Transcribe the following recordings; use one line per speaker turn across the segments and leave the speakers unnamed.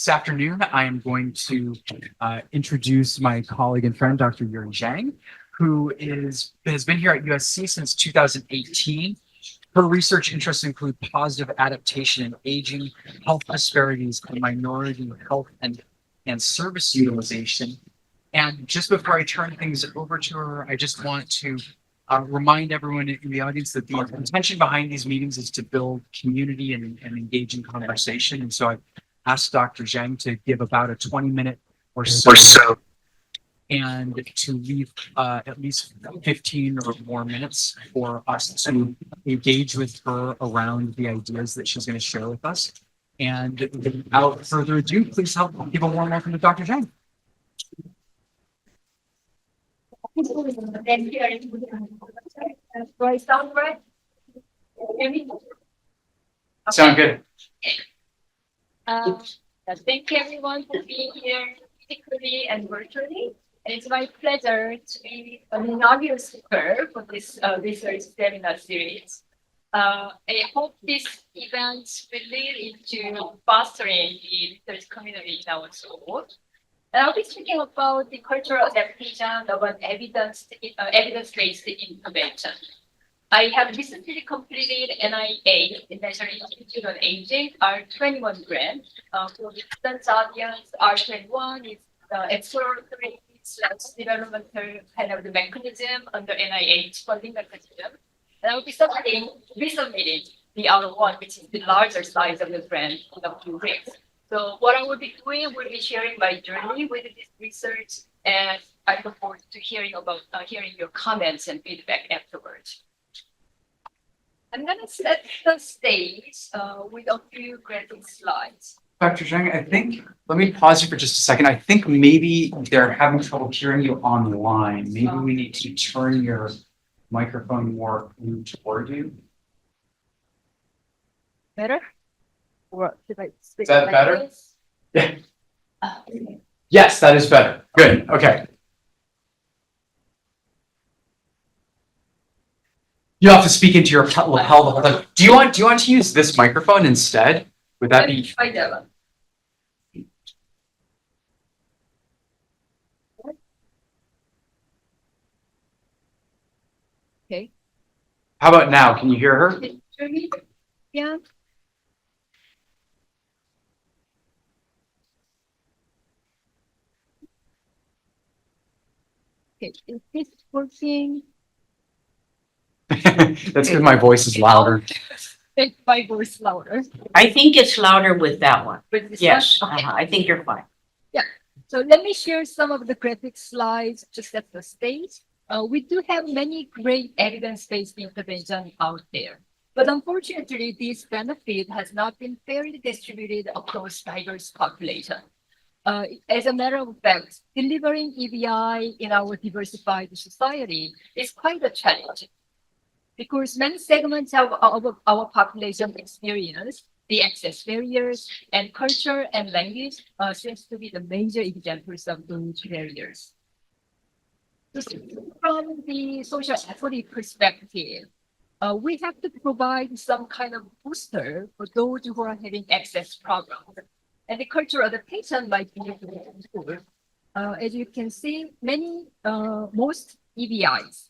This afternoon, I am going to introduce my colleague and friend, Dr. Yuri Jang, who has been here at USC since 2018. Her research interests include positive adaptation in aging, health disparities, and minority health and service utilization. And just before I turn things over to her, I just want to remind everyone in the audience that the intention behind these meetings is to build community and engage in conversation. And so I've asked Dr. Zhang to give about a 20-minute or so and to leave at least 15 or more minutes for us to engage with her around the ideas that she's going to share with us. And without further ado, please help give a warm welcome to Dr. Zhang.
Do I sound right?
Sound good.
Thank you everyone for being here physically and virtually. And it's my pleasure to be an inaugural speaker for this research seminar series. I hope this event will lead into fostering the research community in our school. And I'll be speaking about the cultural adaptation of an evidence-based intervention. I have recently completed NIA, the National Institute on Aging, R21 grant. For the distance audience, R21 is exploratory developmental kind of the mechanism under NIH funding mechanism. And I'll be resubmitting the R1, which is the larger size of the grant in a few weeks. So what I will be doing will be sharing my journey with this research, and I look forward to hearing your comments and feedback afterwards. I'm going to set the stage with a few graphic slides.
Dr. Zhang, let me pause you for just a second. I think maybe they're having trouble hearing you online. Maybe we need to turn your microphone more toward you.
Better? Or should I speak?
Is that
like
better?
this?
Yeah. Yes, that is better. Good. Okay. You have to speak into your lapel the whole time. Do you want to use this microphone instead? Would that be?
Try that one. Okay.
How about now? Can you hear her?
Can you hear me? Yeah. Okay, is this working?
That's because my voice is louder.
Make my voice louder.
I think it's louder with that one.
With this
Yes,
one? Okay.
I think you're fine.
So let me share some of the graphic slides to set the stage. We do have many great evidence-based interventions out there, but unfortunately, this benefit has not been fairly distributed across diverse population. As a matter of fact, delivering EBI in our diversified society is quite a challenge because many segments of our population experience the access barriers, and culture and language seems to be the major examples of those barriers. From the social equity perspective, we have to provide some kind of booster for those who are having access problems. And the cultural adaptation might be a tool. As you can see, most EBIs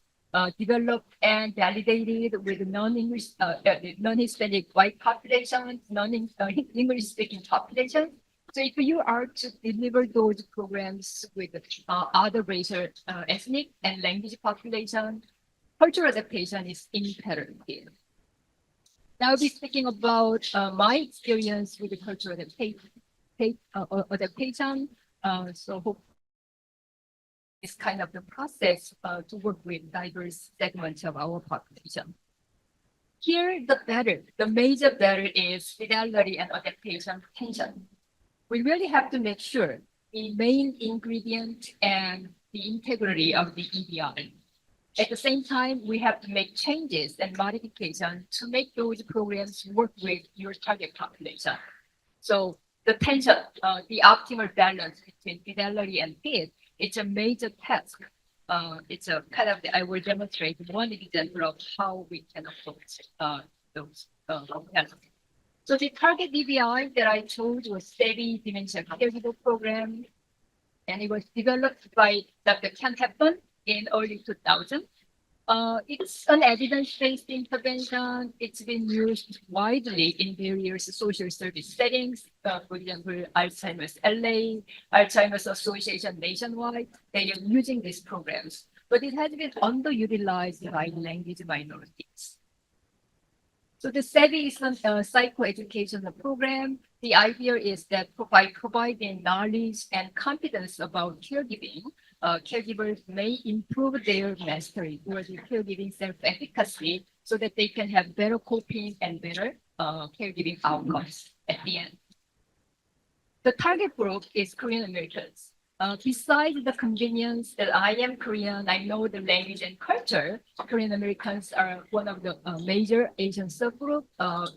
developed and validated with non-Hispanic white population, non-English speaking population. So if you are to deliver those programs with other racial, ethnic, and language population, cultural adaptation is imperative. Now I'll be speaking about my experience with the cultural adaptation. So hope is kind of the process to work with diverse segments of our population. Here, the major barrier is fidelity and adaptation tension. We really have to make sure the main ingredient and the integrity of the EBI. At the same time, we have to make changes and modifications to make those programs work with your target population. So the tension, the optimal balance between fidelity and fit, it's a major task. It's a kind of, I will demonstrate one example of how we can approach those tasks. So the target DBI that I chose was SEBI Dementia Caregiver Program, and it was developed by Dr. Ken Hepburn in early 2000. It's an evidence-based intervention. It's been used widely in various social service settings. For example, Alzheimer's LA, Alzheimer's Association nationwide, they are using these programs, but it has been underutilized by language minorities. So the SEBI is a psychoeducational program. The idea is that by providing knowledge and confidence about caregiving, caregivers may improve their mastery or the caregiving self-efficacy so that they can have better coping and better caregiving outcomes at the end. The target group is Korean Americans. Besides the convenience that I am Korean, I know the language and culture, Korean Americans are one of the major Asian subgroup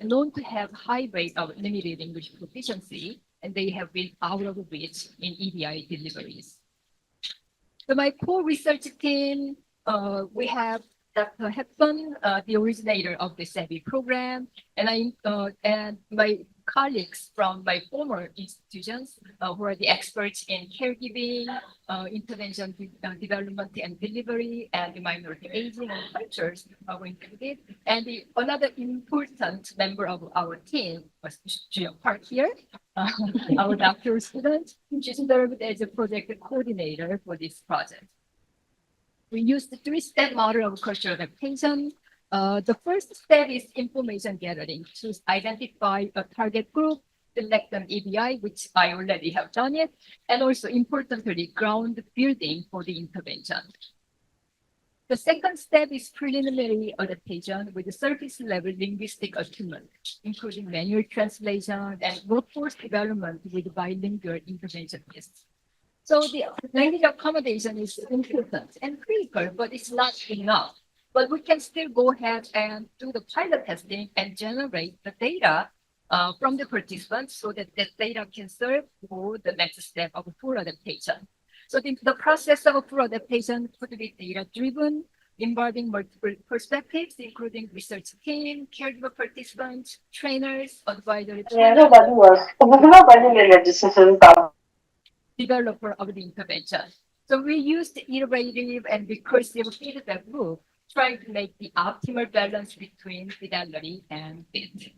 known to have high rate of limited English proficiency, and they have been out of reach in EDI deliveries. So my core research team, we have Dr. Hepburn, the originator of the SEBI program, and my colleagues from my former institutions who are the experts in caregiving, intervention development and delivery, and the minority aging and cultures were included. And another important member of our team was Jiyoung Park here, our doctoral student. She served as a project coordinator for this project. We used the three-step model of cultural adaptation. The first step is information gathering to identify a target group, select an EBI, which I already have done it, and also importantly, ground building for the intervention. The second step is preliminary adaptation with the surface level linguistic achievement, including manual translation and workforce development with bilingual interventionists. So the language accommodation is important and critical, but it's not enough. But we can still go ahead and do the pilot testing and generate the data from the participants so that that data can serve for the next step of full adaptation. So the process of full adaptation could be data-driven, involving multiple perspectives, including research team, caregiver participants, trainers, advisory developer of the intervention. So we used iterative and recursive feedback loop, trying to make the optimal balance between fidelity and fit.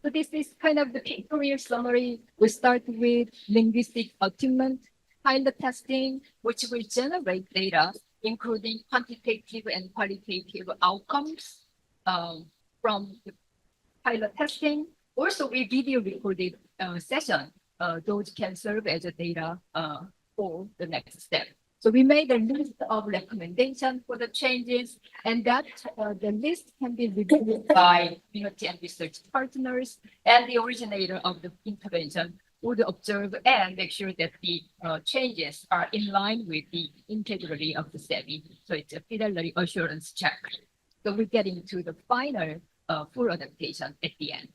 So this is kind of the pictorial summary. We start with linguistic attunement, pilot testing, which will generate data, including quantitative and qualitative outcomes from the pilot testing. Also, we video recorded session. Those can serve as a data for the next step. So we made a list of recommendations for the changes, and that the list can be reviewed by community and research partners, and the originator of the intervention would observe and make sure that the changes are in line with the integrity of the SEBI. So it's a fidelity assurance check. So we get into the final full adaptation at the end.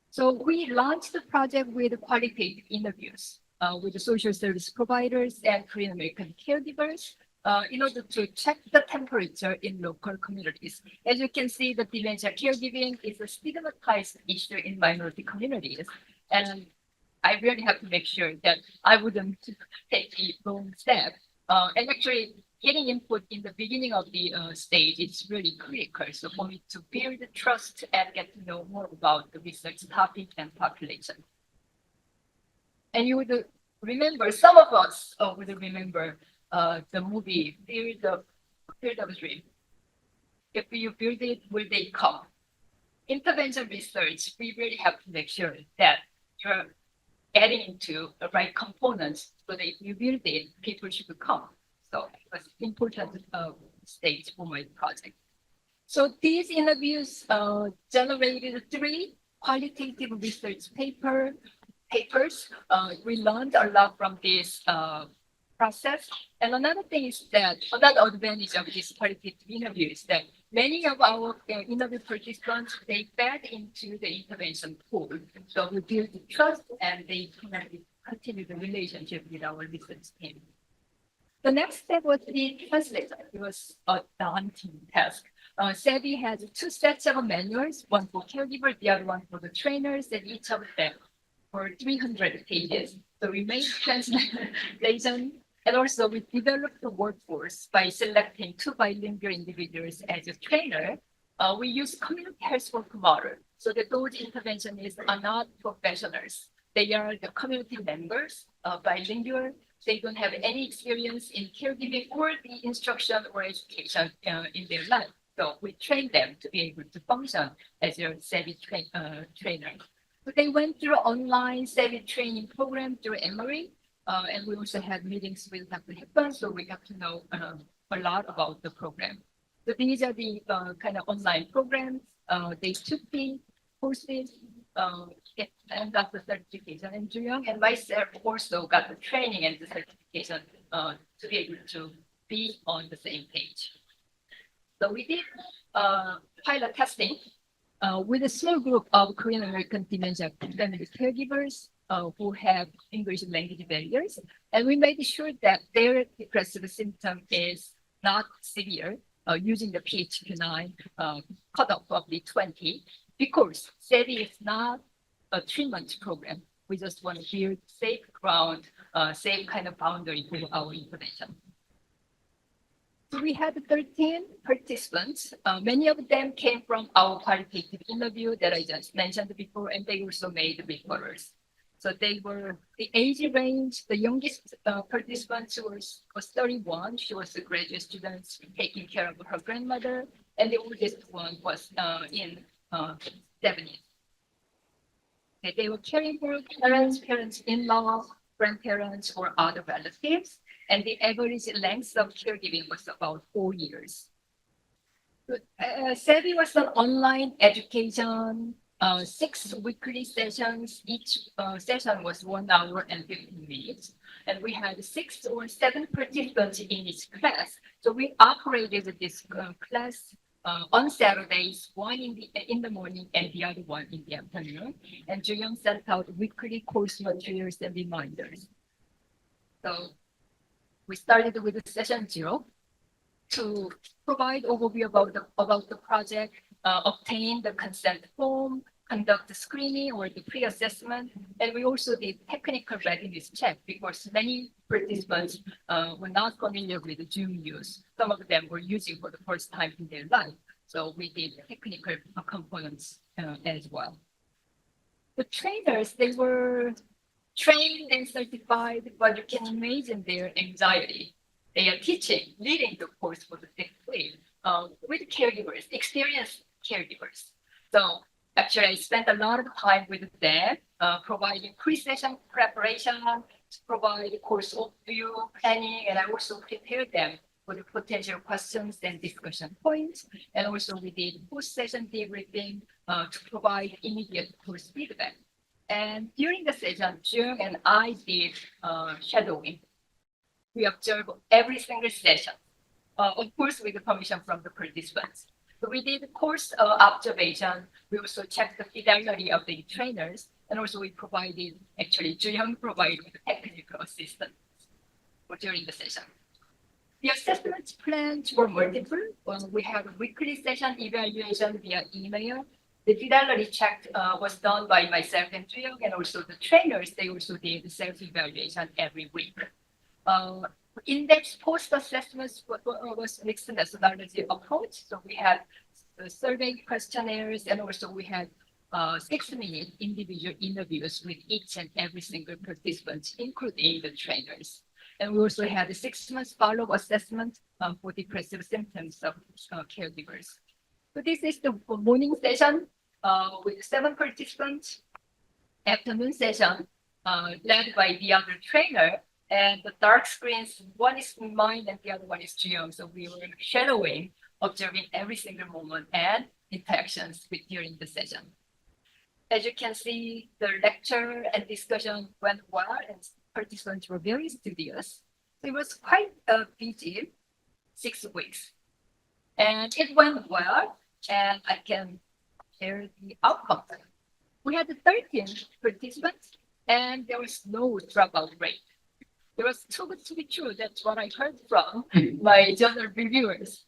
So we launched the project with qualitative interviews with the social service providers and Korean American caregivers in order to check the temperature in local communities. As you can see, the dementia caregiving is a stigmatized issue in minority communities. And I really have to make sure that I wouldn't take the wrong step. And actually, getting input in the beginning of the stage is really critical. So for me to build the trust and get to know more about the research topic and population. And you would remember, some of us would remember the movie Field of Dream. If you build it, will they come? Intervention research, we really have to make sure that you're adding into the right components so that if you build it, people should come. So it was important stage for my project. So these interviews generated 3 qualitative research papers. We learned a lot from this process. And another thing is that another advantage of this qualitative interview is that many of our interview participants, they fed into the intervention pool. So we build the trust and they continue the relationship with our research team. The next step was the translator. It was a daunting task. SEBI has two sets of manuals, one for caregiver, the other one for the trainers, and each of them for 300 pages. So we made translation, and also we developed the workforce by selecting two bilingual individuals as a trainer. We use community health work model so that those interventionists are not professionals. They are the community members, bilingual. They don't have any experience in caregiving or the instruction or education in their life. So we train them to be able to function as your SEBI trainer. So they went through online SEBI training program through Emory, and we also had meetings with Dr. Hepburn, so we got to know a lot about the program. So these are the kind of online programs. They took the courses and got the certification. And Juyong and myself also got the training and the certification to be able to be on the same page. So we did pilot testing with a small group of Korean American dementia family caregivers who have English language barriers. And we made sure that their depressive symptom is not severe using the PHQ-9 cutoff of the 20, because SEBI is not a treatment program. We just want to build safe ground, safe kind of boundary for our intervention. So we had 13 participants. Many of them came from our qualitative interview that I just mentioned before, and they also made the referrals. So they were the age range. The youngest participant was 31. She was a graduate student taking care of her grandmother, and the oldest one was in 70s. Okay, they were caring for parents, parents-in-law, grandparents, or other relatives, and the average length of caregiving was about 4 years. SEBI was an online education, 6 weekly sessions. Each session was 1 hour and 15 minutes. And we had 6 or 7 participants in each class. So we operated this class on Saturdays, one in the morning and the other one in the afternoon. And Juyong sent out weekly course materials and reminders. So we started with session 0 to provide overview about the project, obtain the consent form, conduct the screening or the pre-assessment, and we also did technical readiness check because many participants were not familiar with the Zoom use. Some of them were using for the first time in their life, so we did technical components as well. The trainers, they were trained and certified, but you can imagine their anxiety. They are teaching, leading the course for the 6th week with caregivers, experienced caregivers. So actually, I spent a lot of time with them, providing pre-session preparation, provide course overview, planning, and I also prepared them for the potential questions and discussion points. And also we did post-session debriefing to provide immediate course feedback. And during the session, Jung and I did shadowing. We observed every single session, of course, with the permission from the participants. So we did course observation. We also checked the fidelity of the trainers, and also we provided, actually, Juyong provided technical assistance during the session. The assessment plans were multiple. We had a weekly session evaluation via email. The fidelity check was done by myself and Juyong, and also the trainers, they also did self-evaluation every week. In-depth post-assessments was mixed methodology approach. So we had survey questionnaires, and also we had 6-minute individual interviews with each and every single participant, including the trainers. And we also had a 6-month follow-up assessment for depressive symptoms of caregivers. So this is the morning session with 7 participants, afternoon session led by the other trainer. And the dark screens, one is mine and the other one is Juyong. So we were shadowing, observing every single moment and interactions during the session. As you can see, the lecture and discussion went well, and participants were very studious. So it was quite a busy 6 weeks. And it went well, and I can share the outcome. We had 13 participants, and there was no dropout rate. It was too good to be true. That's what I heard from my journal reviewers.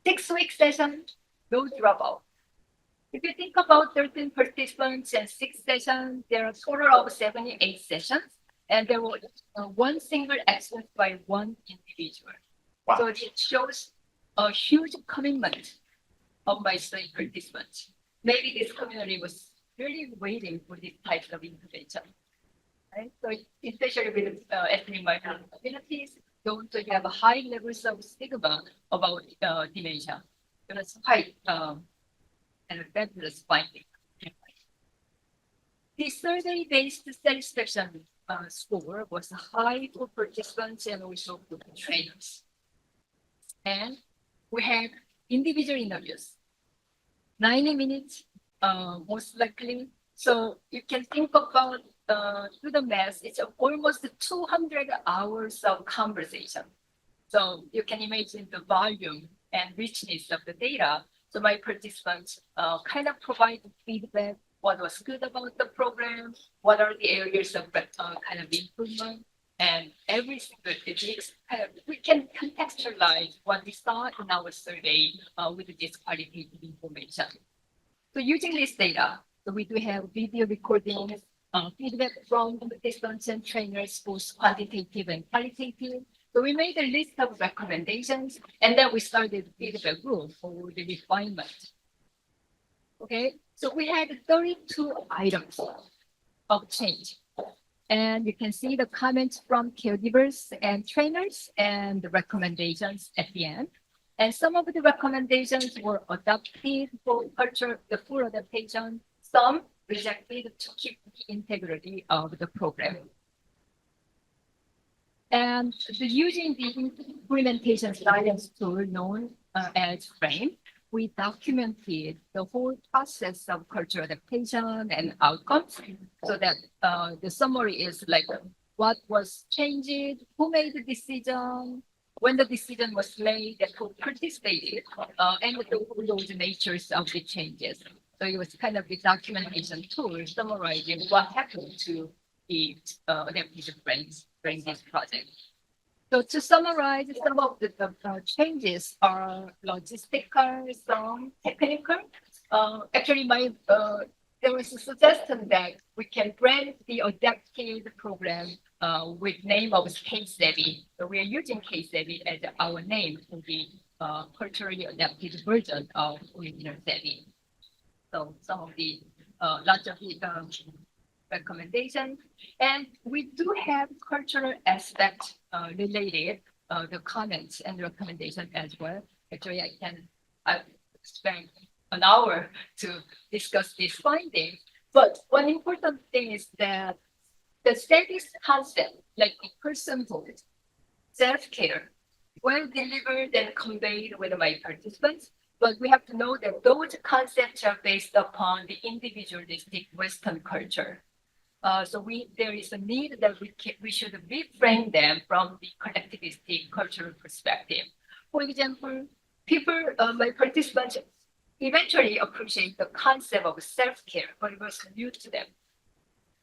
6 week session, no dropout. If you think about 13 participants and 6 sessions, there are a total of 78 sessions, and there was one single accident by one individual.
Wow.
So it shows a huge commitment of my study participants. Maybe this community was really waiting for this type of intervention. Right? So especially with ethnic minority communities, don't have high levels of stigma about dementia. It was quite and fabulous finding. The survey-based satisfaction score was high for participants and also for the trainers. And we had individual interviews, 90 minutes, most likely. So you can think about do the math, it's almost 200 hours of conversation. So you can imagine the volume and richness of the data. So my participants kind of provide feedback, what was good about the program, what are the areas of kind of improvement, and every single techniques, we can contextualize what we saw in our survey with this qualitative information. So using this data, so we do have video recordings, feedback from participants and trainers, both quantitative and qualitative. So we made a list of recommendations, and then we started feedback group for the refinement. Okay, so we had 32 items of change. And you can see the comments from caregivers and trainers and the recommendations at the end. And some of the recommendations were adopted for culture, the full adaptation. Some rejected to keep the integrity of the program. And using the implementation guidance tool known as FRAME, we documented the whole process of cultural adaptation and outcomes so that the summary is like what was changed, who made the decision, when the decision was made, and who participated, and those natures of the changes. So it was kind of the documentation tool summarizing what happened to the adaptation during this project. So to summarize, some of the changes are logistical, some technical. Actually, there was a suggestion that we can brand the adapted program with name of K-Savvy. So we are using K-Savvy as our name for the culturally adapted version of original Savvy. So some of the lots of the recommendations, and we do have cultural aspect related the comments and recommendations as well. Actually, I spent an hour to discuss this finding. But one important thing is that the service concept, like the personhood, self-care, well delivered and conveyed with my participants. But we have to know that those concepts are based upon the individualistic Western culture. So there is a need that we should reframe them from the collectivistic cultural perspective. For example, my participants eventually appreciate the concept of self-care, but it was new to them.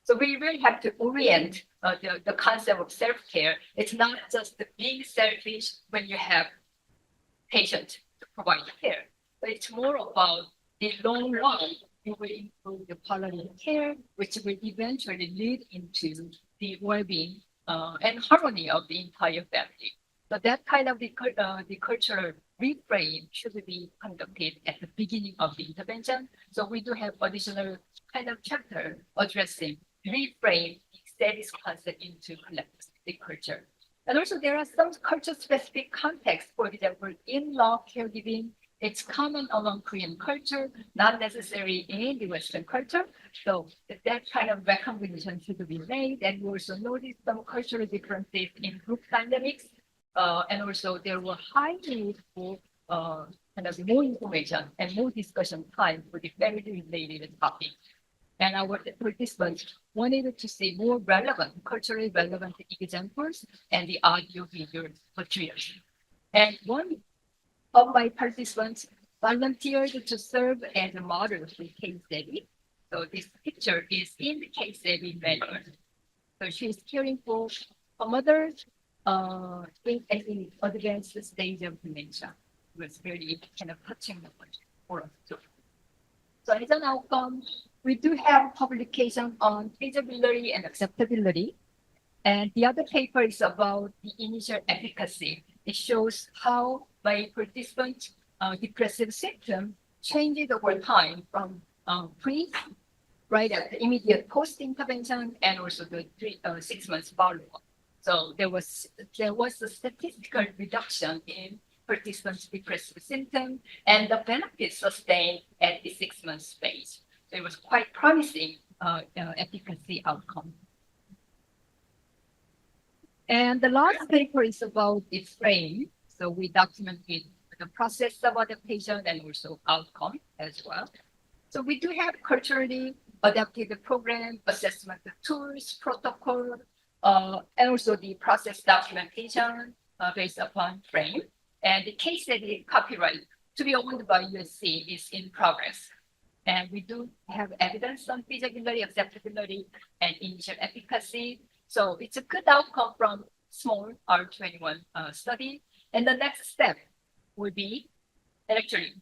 So we really have to orient the concept of self-care. It's not just being selfish when you have patients to provide care, but it's more about the long run. It will improve the quality of care, which will eventually lead into the well-being and harmony of the entire family. So that kind of the cultural reframe should be conducted at the beginning of the intervention. So we do have additional kind of chapter addressing reframe the status concept into collective culture. And also there are some culture-specific contexts. For example, in-law caregiving, it's common among Korean culture, not necessarily in the Western culture. So that kind of recognition should be made. And we also noticed some cultural differences in group dynamics. And also there were high need for kind of more information and more discussion time for the family-related topics. And our participants wanted to see more relevant, culturally relevant examples and the audio-visual materials. And one of my participants volunteered to serve as a model for K-Savvy. So this picture is in the K-Savvy manual. So she's caring for a mother in an advanced stage of dementia. It was very kind of touching moment for us too. So as an outcome, we do have publication on feasibility and acceptability. And the other paper is about the initial efficacy. It shows how by participant depressive symptom changes over time from pre, right at the immediate post intervention, and also the 6 months follow up. So there was a statistical reduction in participants' depressive symptom and the benefits sustained at the 6 months phase. So it was quite promising efficacy outcome. And the last paper is about the frame. So we documented the process of adaptation and also outcome as well. So we do have culturally adapted program, assessment tools, protocol, and also the process documentation based upon frame. And the case study copyright to be owned by USC is in progress. And we do have evidence on feasibility, acceptability, and initial efficacy. So it's a good outcome from small R21 study. And the next step would be, and actually,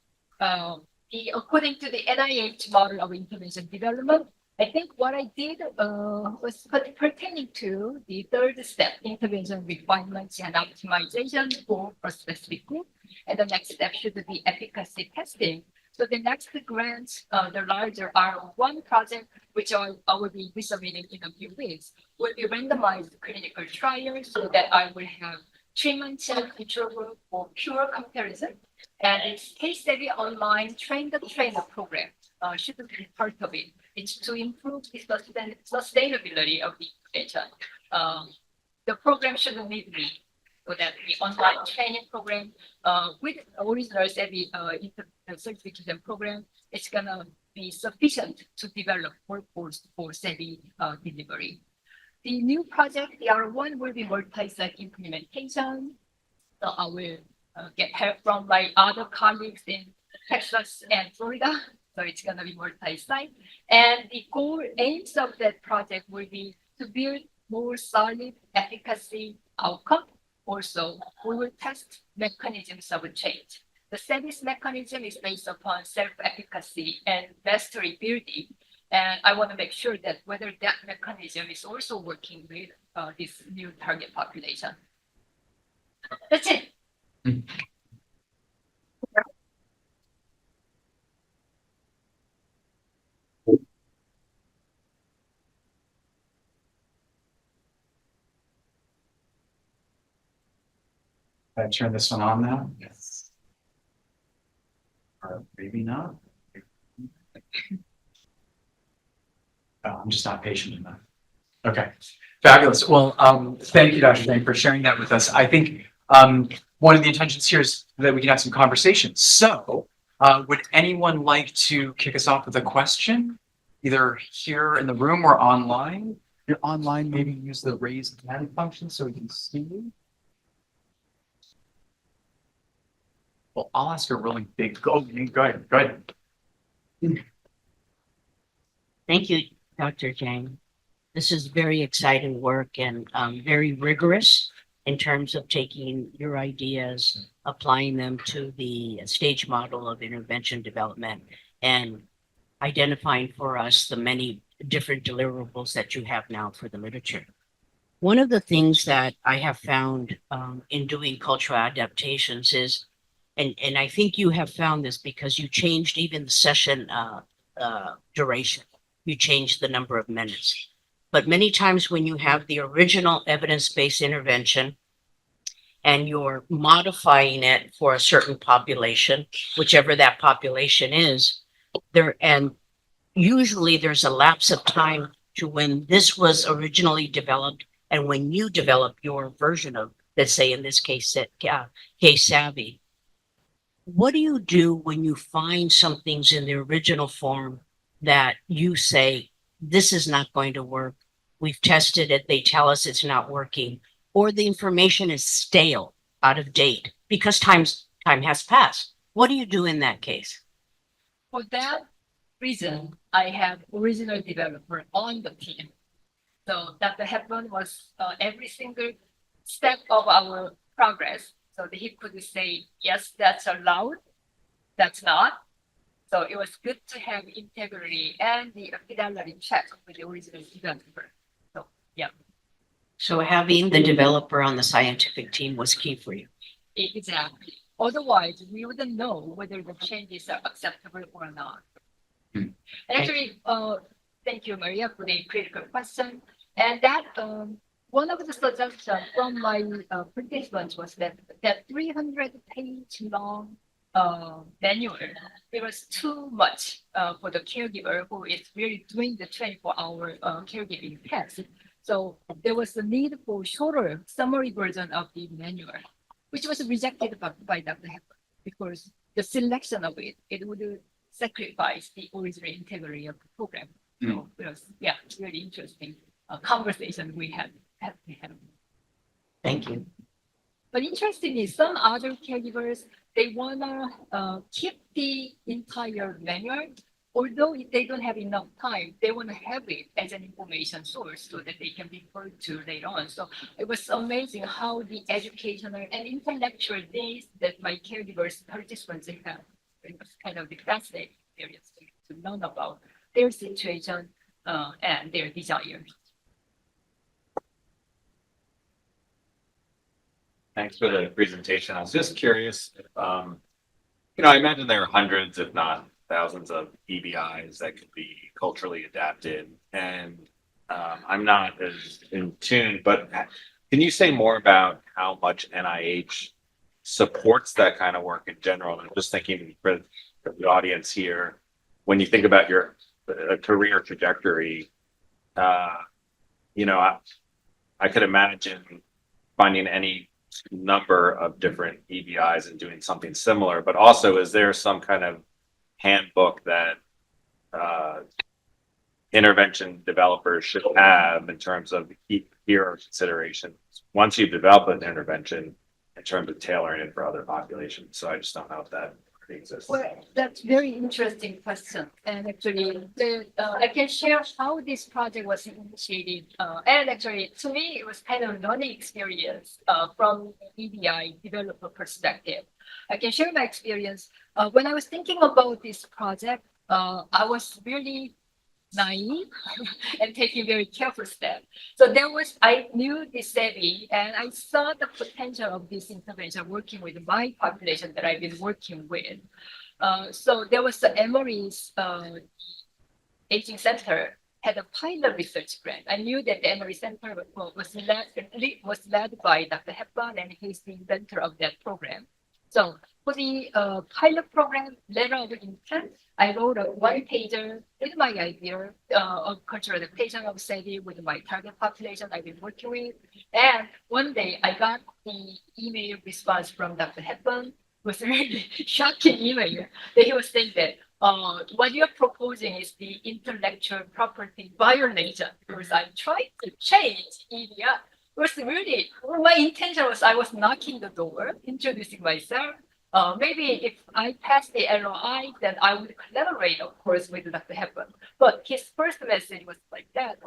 according to the NIH model of intervention development, I think what I did was pertaining to the third step, intervention refinements and optimization for a specific group. And the next step should be efficacy testing. So the next grant, the larger R1 project, which I will be resubmitting in a few weeks, will be randomized clinical trials so that I will have treatment and control group for pure comparison. And it's case study online train the trainer program should be part of it. It's to improve the sustainability of the intervention. The program should need me so that the online training program with original SEBI certification program, it's gonna be sufficient to develop workforce for SEBI delivery. The new project, the R1, will be multi-site implementation. So I will get help from my other colleagues in Texas and Florida. So it's gonna be multi-site. And the goal aims of that project will be to build more solid efficacy outcome. Also, we will test mechanisms of change. The service mechanism is based upon self-efficacy and mastery building. And I want to make sure that whether that mechanism is also working with this new target population. That's it.
Can I turn this one on now? Yes. Or maybe not. Oh, I'm just not patient enough. Okay, fabulous. Well, thank you, Dr. Zhang, for sharing that with us. I think one of the intentions here is that we can have some conversation. So would anyone like to kick us off with a question, either here in the room or online? If you're online, maybe use the raise hand function so we can see you. Well, I'll ask a really big, go ahead, go ahead.
Thank you, Dr. Jang. This is very exciting work and very rigorous in terms of taking your ideas, applying them to the stage model of intervention development, and identifying for us the many different deliverables that you have now for the literature. One of the things that I have found in doing cultural adaptations is, and I think you have found this because you changed even the session duration. You changed the number of minutes. But many times when you have the original evidence-based intervention and you're modifying it for a certain population, whichever that population is, and usually there's a lapse of time to when this was originally developed and when you develop your version of, let's say in this case, Case Savvy. What do you do when you find some things in the original form that you say, this is not going to work? We've tested it. They tell us it's not working, or the information is stale, out of date, because time has passed. What do you do in that case?
For that reason, I have original developer on the team. So Dr. Hepburn was every single step of our progress. So that he could say, yes, that's allowed, that's not. So it was good to have integrity and the fidelity check with the original developer. So yeah,
So having the developer on the scientific team was key for you.
exactly. Otherwise, we wouldn't know whether the changes are acceptable or not.
Hmm.
And actually, thank you, Maria, for the critical question. And that one of the suggestions from my participants was that 300-page long manual, it was too much for the caregiver who is really doing the 24-hour caregiving task. So there was a need for shorter summary version of the manual, which was rejected by Dr. Hepburn because the selection of it would sacrifice the original integrity of the program. So it was, yeah, really interesting conversation we had to have.
Thank you.
But interestingly, some other caregivers, they wanna keep the entire manual, although if they don't have enough time, they wanna have it as an information source so that they can refer to later on. So it was amazing how the educational and intellectual needs that my caregivers participants have. It was kind of the fascinating experience to learn about their situation and their desires.
Thanks for the presentation. I was just curious if, I imagine there are hundreds, if not thousands of EBIs that could be culturally adapted. And I'm not as in tune, but can you say more about how much NIH supports that kind of work in general? I'm just thinking for the audience here, when you think about your career trajectory, I could imagine finding any number of different EBIs and doing something similar, but also is there some kind of handbook that intervention developers should have in terms of hero considerations once you've developed an intervention in terms of tailoring it for other populations? So I just don't know if that exists.
Well, that's very interesting question. And actually, I can share how this project was initiated. And actually, to me, it was kind of learning experience from EBI developer perspective. I can share my experience. When I was thinking about this project, I was really naive and taking very careful steps. So I knew the savvy and I saw the potential of this intervention working with my population that I've been working with. So there was the Emory's Aging Center had a pilot research grant. I knew that the Emory Center was led by Dr. Hepburn and he's the inventor of that program. So for the pilot program, letter of intent, I wrote a one-pager with my idea of cultural adaptation of SETI with my target population I've been working with. And one day I got the email response from Dr. Hepburn. It was a really shocking email that he was saying that what you're proposing is the intellectual property violation because I'm trying to change EBI. It was really, my intention was I was knocking the door, introducing myself. Maybe if I pass the LOI, then I would collaborate, of course, with Dr. Hepburn. But his first message was like that.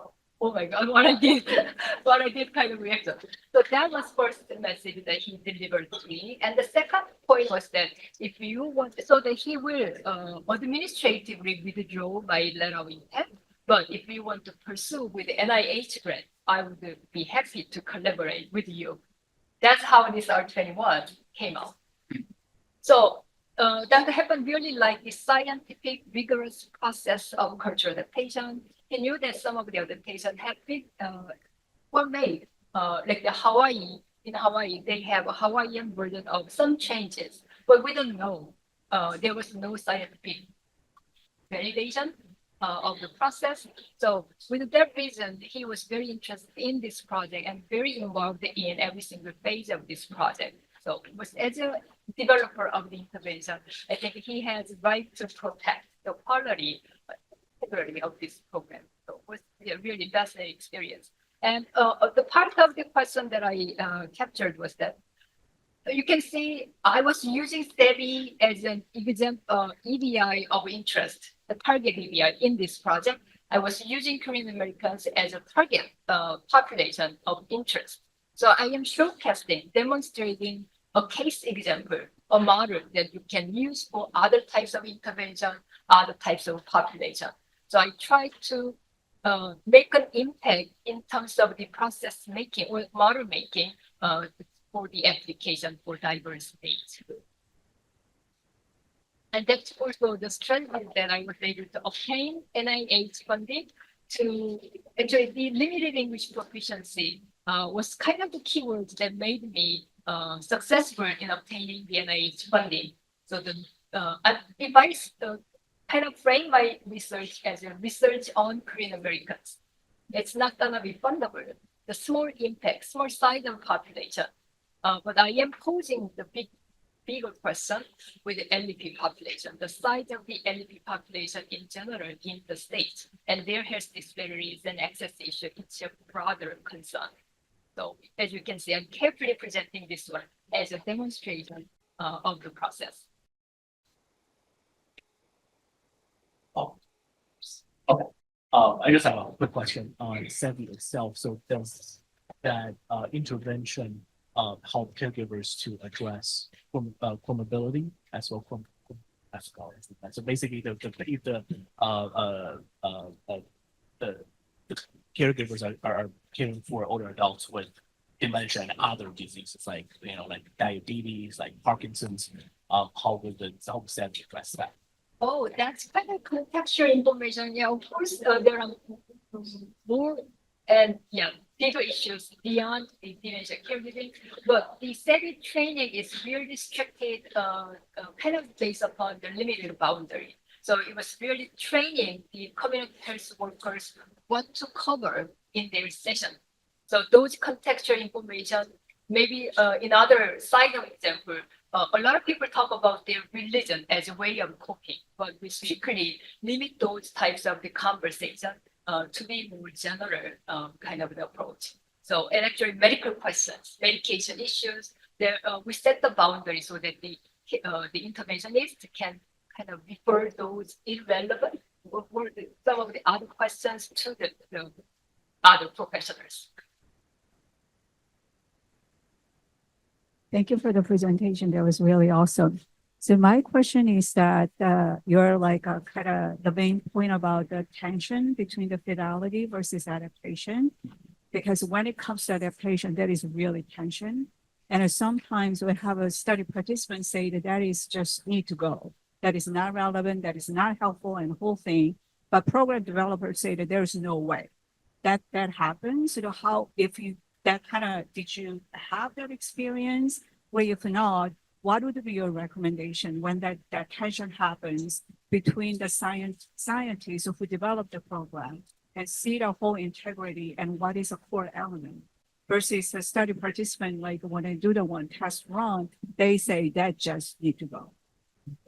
Oh my God, what I did kind of reaction. So that was first message that he delivered to me. And the second point was that if you want, so that he will administratively withdraw my letter of intent. But if you want to pursue with the NIH grant, I would be happy to collaborate with you. That's how this R21 came out. So Dr. Hepburn really liked the scientific, rigorous process of cultural adaptation. He knew that some of the adaptation had been were made, like the Hawaii. In Hawaii, they have a Hawaiian version of some changes, but we don't know. There was no scientific validation of the process. So with that reason, he was very interested in this project and very involved in every single phase of this project. So it was as a developer of the intervention, I think he has right to protect the quality of this program. So it was a really fascinating experience. And the part of the question that I captured was that you can see I was using SEBI as an example EBI of interest, the target EBI in this project. I was using Korean Americans as a target population of interest. So I am showcasing, demonstrating a case example, a model that you can use for other types of intervention, other types of population. So I try to make an impact in terms of the process making or model making for the application for diverse needs. And that's also the strategy that I was able to obtain NIH funding to actually the limited English proficiency was kind of the keyword that made me successful in obtaining the NIH funding. So if I kind of frame my research as a research on Korean Americans, it's not gonna be fundable. The small impact, small size of population, but I am posing the bigger question with the LDP population, the size of the LDP population in general in the state, and their health disparities and access issue, it's a broader concern. So as you can see, I'm carefully presenting this one as a demonstration of the process.
Oh, okay. I just have a quick question on SETI itself. So does that intervention help caregivers to address comorbidity as well? So basically, the caregivers are caring for older adults with dementia and other diseases like like diabetes, like Parkinson's. How would the SETI address that?
Oh, that's kind of contextual information. Yeah, of course, there are more and bigger issues beyond the dementia caregiving, but the SETI training is really restricted, kind of based upon the limited boundary. So it was really training the community health workers what to cover in their session. So those contextual information, maybe in other side of example, a lot of people talk about their religion as a way of coping, but we strictly limit those types of the conversation to be more general kind of the approach. So, and actually medical questions, medication issues, there we set the boundary so that the interventionist can kind of refer those irrelevant or some of the other questions to the other professionals.
Thank you for the presentation. That was really awesome. So my question is that you're like kind of the main point about the tension between the fidelity versus adaptation, because when it comes to adaptation, there is really tension. And sometimes we have a study participant say that is just need to go. That is not relevant, that is not helpful and the whole thing. But program developers say that there is no way that happens. So how, if you, that kind of, did you have that experience? Where if not, what would be your recommendation when that tension happens between the scientists who develop the program and see the whole integrity and what is a core element versus a study participant, like when I do the one test run, they say that just need to go.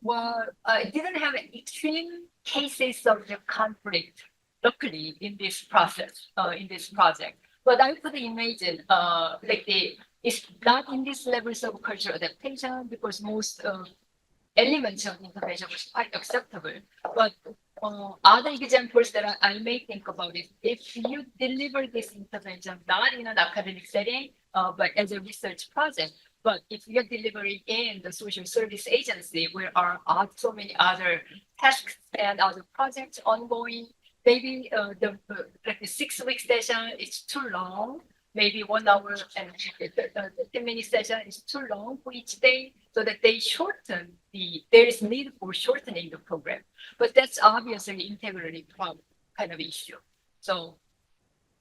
Well, I didn't have extreme cases of the conflict luckily in this process, in this project. But I could imagine, like it's not in these levels of cultural adaptation because most elements of intervention was quite acceptable. But other examples that I may think about is if you deliver this intervention not in an academic setting, but as a research project, but if you're delivering in the social service agency where are so many other tasks and other projects ongoing, maybe the 6-week session is too long. Maybe 1 hour and 10-minute session is too long for each day, so that they shorten there is need for shortening the program. But that's obviously integrity problem kind of issue. So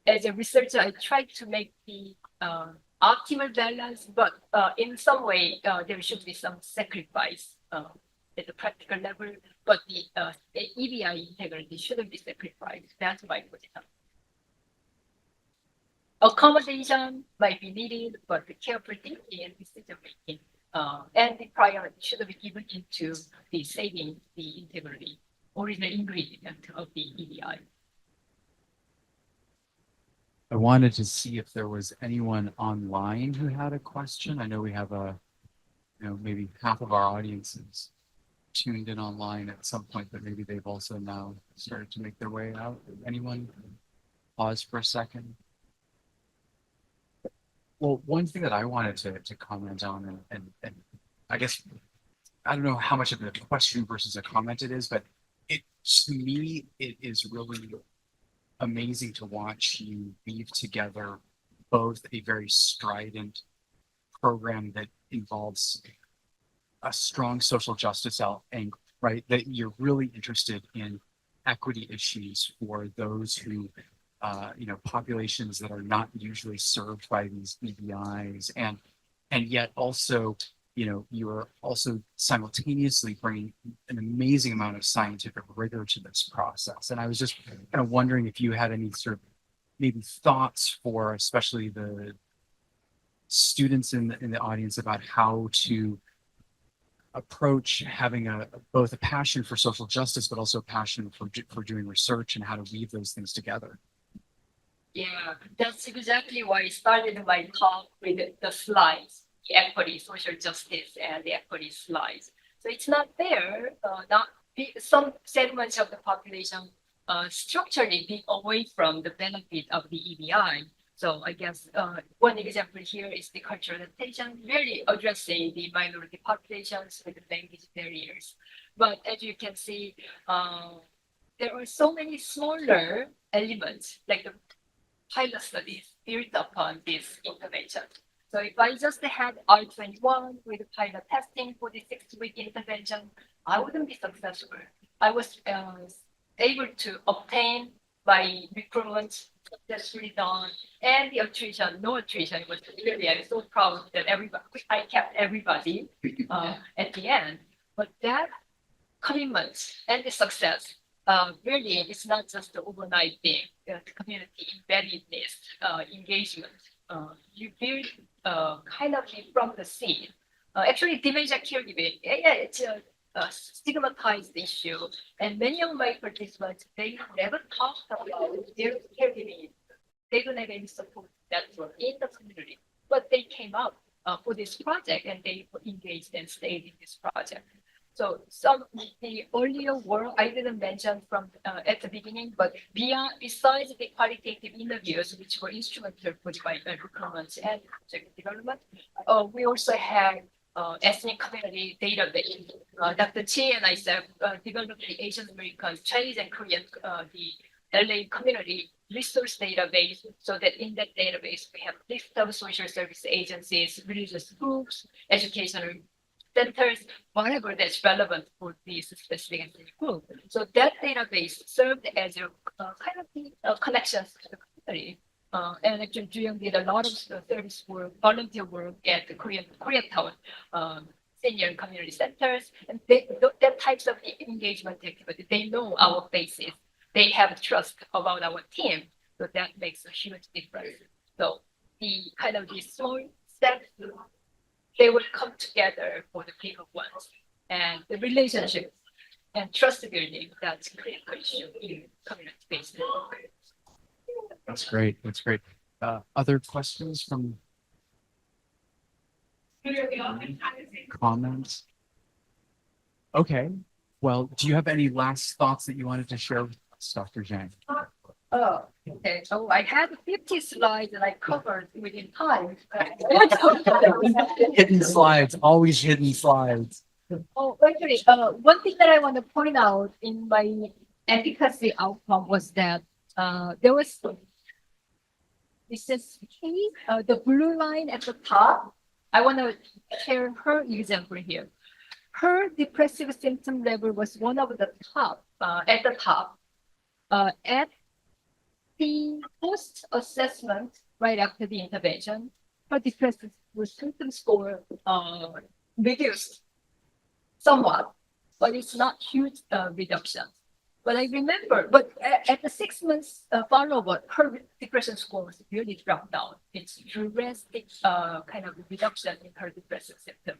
as a researcher, I try to make the optimal balance, but in some way there should be some sacrifice at the practical level, but the EBI integrity shouldn't be sacrificed. That's my position. Accommodation might be needed, but the careful thinking and decision making and the priority should be given into the saving the integrity, original ingredient of the EBI.
I wanted to see if there was anyone online who had a question. I know we have maybe half of our audience is tuned in online at some point, but maybe they've also now started to make their way out. Anyone pause for a second? Well, one thing that I wanted to comment on, and I guess I don't know how much of a question versus a comment it is, but it to me it is really amazing to watch you weave together both a very strident program that involves a strong social justice angle, right? That you're really interested in equity issues for those who, populations that are not usually served by these EBIs, and yet also, you're also simultaneously bringing an amazing amount of scientific rigor to this process. And I was just kind of wondering if you had any sort of maybe thoughts for, especially the students in the audience, about how to approach having both a passion for social justice, but also a passion for doing research, and how to weave those things together.
Yeah, that's exactly why I started my talk with the slides, the equity, social justice, and the equity slides. So it's not fair, some segments of the population structurally being away from the benefit of the EBI. So I guess one example here is the cultural adaptation, really addressing the minority populations with the language barriers. But as you can see, there are so many smaller elements, like the pilot studies built upon this intervention. So if I just had R21 with pilot testing for the 6-week intervention, I wouldn't be successful. I was able to obtain my recruitment successfully done, and the attrition, no attrition. It was really, I was so proud that I kept everybody at the end. But that commitment and the success really is not just the overnight thing. The community embeddedness, engagement. You build kind of from the seed. Actually, dementia caregiving, it's a stigmatized issue, and many of my participants, they never talked about their caregiving. They don't have any support network in the community, but they came up for this project, and they were engaged and stayed in this project. So some of the earlier work I didn't mention from at the beginning, but besides the qualitative interviews, which were instrumental for the recruitment and project development, we also have ethnic community database. Dr. Chi and I developed the Asian American, Chinese, and Korean, the LA community resource database, so that in that database we have list of social service agencies, religious groups, educational centers, whatever that's relevant for this specific ethnic group. So that database served as a kind of the connections to the community. And actually, Juyang did a lot of service work, volunteer work at the Koreatown senior community centers, and that types of engagement activity. They know our faces. They have trust about our team, so that makes a huge difference. So the kind of the small steps, they will come together for the bigger ones, and the relationship and trust building, that's critical issue in community-based work.
That's great. That's great. Other questions from comments? Okay. Well, do you have any last thoughts that you wanted to share with us, Dr. Jang?
Oh, okay. So I had 50 slides that I covered within time.
Hidden slides, always hidden slides.
Oh, actually, one thing that I want to point out in my efficacy outcome was that there was, this is the blue line at the top. I want to share her example here. Her depressive symptom level was one of the top, at the top. At the post-assessment, right after the intervention, her depressive symptom score reduced somewhat, but it's not huge reduction. But I remember, but at the 6 months follow-up, her depression score was really dropped down. It's drastic kind of reduction in her depressive symptoms.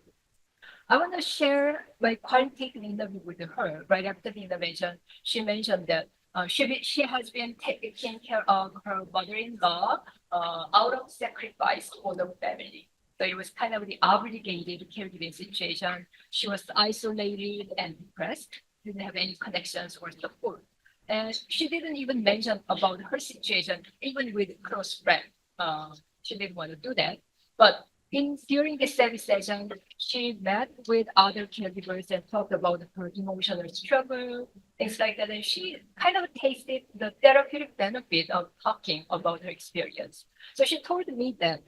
I want to share my qualitative interview with her right after the intervention. She mentioned that she has been taking care of her mother-in-law out of sacrifice for the family. So it was kind of the obligated caregiving situation. She was isolated and depressed, didn't have any connections or support. And she didn't even mention about her situation, even with close friends. She didn't want to do that. But during the study session, she met with other caregivers and talked about her emotional struggle, things like that. And she kind of tasted the therapeutic benefit of talking about her experience. So she told me that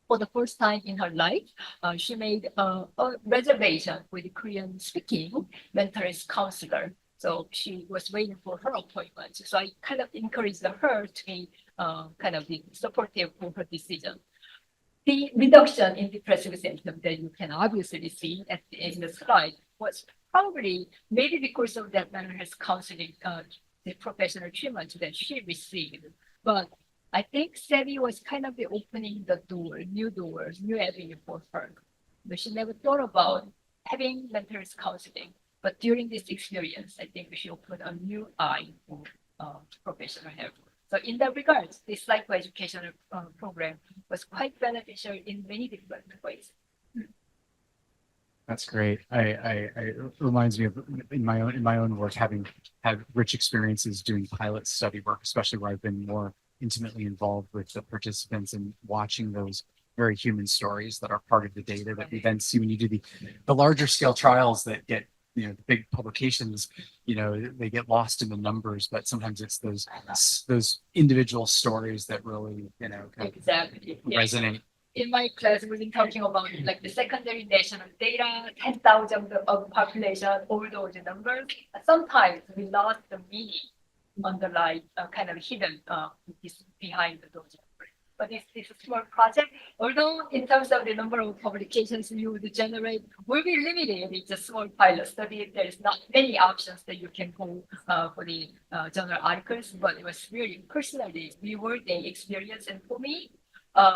for the first time in her life, she made a reservation with a Korean speaking mental health counselor. So she was waiting for her appointment. So I kind of encouraged her to be kind of be supportive for her decision. The reduction in depressive symptoms that you can obviously see in the slide was probably maybe because of that mental health counseling, the professional treatment that she received. But I think Sevi was kind of the opening the doors, new avenue for her. But she never thought about having mental health counseling. But during this experience, I think she opened a new eye for professional help. So in that regards, this psychoeducational program was quite beneficial in many different ways.
That's great. It reminds me of in my own work, having had rich experiences doing pilot study work, especially where I've been more intimately involved with the participants and watching those very human stories that are part of the data that we then see when you do the larger scale trials that get, the big publications, they get lost in the numbers, but sometimes it's those individual stories that really, kind of
Exactly. Yeah.
resonate.
In my class, we've been talking about like the secondary national data, 10,000 of population, all those numbers. Sometimes we lost the meaning underlying kind of hidden behind those numbers. But this is a small project, although in terms of the number of publications you would generate will be limited. It's a small pilot study. There is not many options that you can go for the journal articles, but it was really personally rewarding experience. And for me,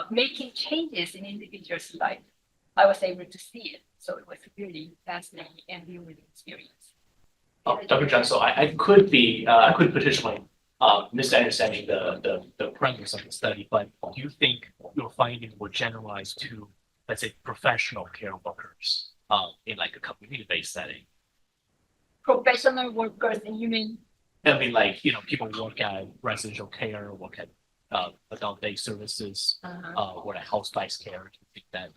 making changes in individuals' life, I was able to see it. So it was really fascinating and rewarding experience.
Dr. Jang, so I could potentially misunderstanding the premise of the study, but do you think your findings were generalized to, let's say, professional care workers in like a community-based setting?
Professional workers, and you mean?
I mean, like, people work at residential care, work at adult day services, or at house-based care. Do you think that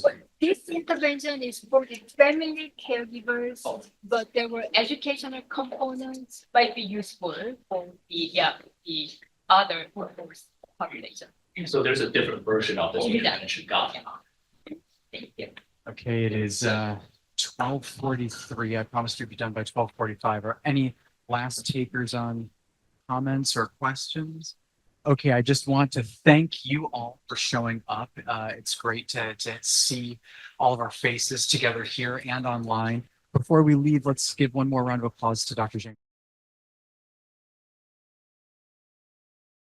But this intervention is for the family caregivers, but there were educational components might be useful for the other workforce population.
So there's a different version of this
Exactly.
intervention. Got it.
Thank you.
Okay, it is 12:43. I promised to be done by 12:45. Are any last takers on comments or questions? Okay, I just want to thank you all for showing up. It's great to see all of our faces together here and online. Before we leave, let's give one more round of applause to Dr. Jang.